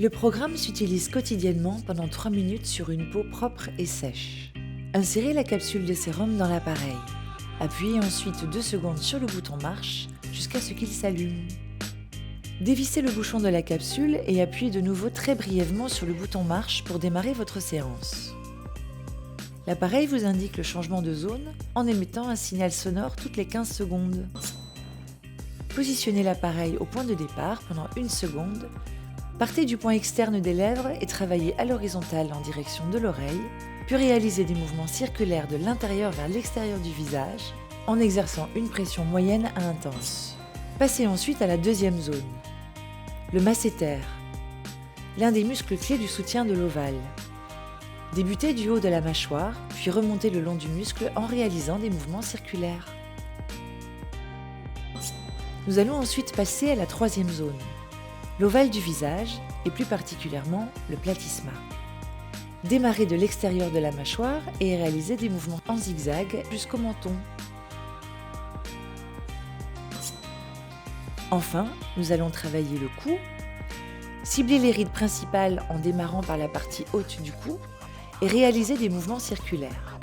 Le programme s'utilise quotidiennement pendant 3 minutes sur une peau propre et sèche. Insérez la capsule de sérum dans l'appareil. Appuyez ensuite 2 secondes sur le bouton marche jusqu'à ce qu'il s'allume. Dévissez le bouchon de la capsule et appuyez de nouveau très brièvement sur le bouton marche pour démarrer votre séance. L'appareil vous indique le changement de zone en émettant un signal sonore toutes les 15 secondes. Positionnez l'appareil au point de départ pendant 1 seconde. Partez du point externe des lèvres et travaillez à l'horizontale en direction de l'oreille, puis réalisez des mouvements circulaires de l'intérieur vers l'extérieur du visage en exerçant une pression moyenne à intense. Passez ensuite à la deuxième zone, le masséter, l'un des muscles clés du soutien de l'ovale. Débutez du haut de la mâchoire, puis remontez le long du muscle en réalisant des mouvements circulaires. Nous allons ensuite passer à la troisième zone, l'ovale du visage et plus particulièrement le platysma. Démarrez de l'extérieur de la mâchoire et réalisez des mouvements en zigzag jusqu'au menton. Enfin, nous allons travailler le cou. Ciblez les rides principales en démarrant par la partie haute du cou et réalisez des mouvements circulaires.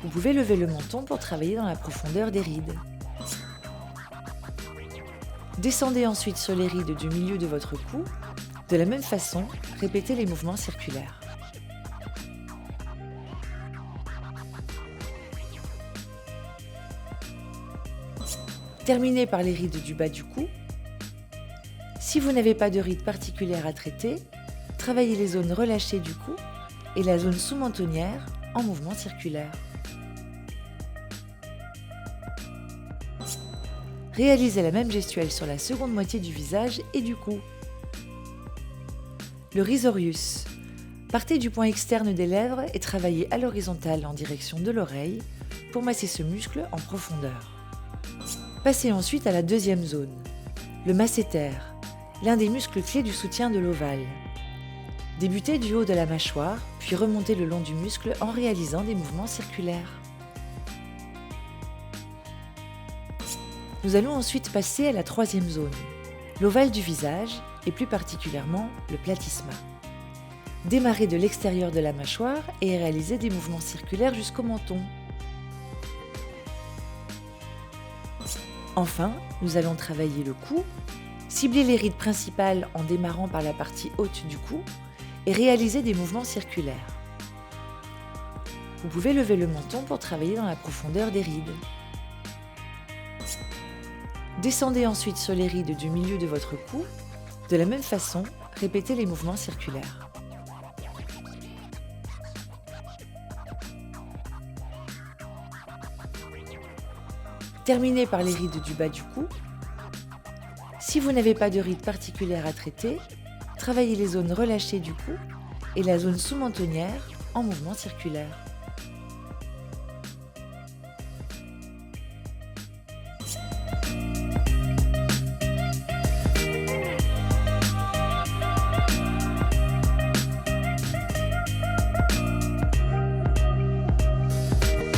Vous pouvez lever le menton pour travailler dans la profondeur des rides. Descendez ensuite sur les rides du milieu de votre cou. De la même façon, répétez les mouvements circulaires. Terminez par les rides du bas du cou. Si vous n'avez pas de rides particulières à traiter, travaillez les zones relâchées du cou et la zone sous-mentonnière en mouvement circulaire. Réalisez la même gestuelle sur la seconde moitié du visage et du cou. Le risorius. Partez du point externe des lèvres et travaillez à l'horizontale en direction de l'oreille pour masser ce muscle en profondeur. Passez ensuite à la deuxième zone, le masséter, l'un des muscles clés du soutien de l'ovale. Débutez du haut de la mâchoire, puis remontez le long du muscle en réalisant des mouvements circulaires. Nous allons ensuite passer à la troisième zone, l'ovale du visage et plus particulièrement le platysma. Démarrez de l'extérieur de la mâchoire et réalisez des mouvements circulaires jusqu'au menton. Enfin, nous allons travailler le cou. Ciblez les rides principales en démarrant par la partie haute du cou et réalisez des mouvements circulaires. Vous pouvez lever le menton pour travailler dans la profondeur des rides. Descendez ensuite sur les rides du milieu de votre cou. De la même façon, répétez les mouvements circulaires. Terminez par les rides du bas du cou. Si vous n'avez pas de rides particulières à traiter, travaillez les zones relâchées du cou et la zone sous-mentonnière en mouvement circulaire.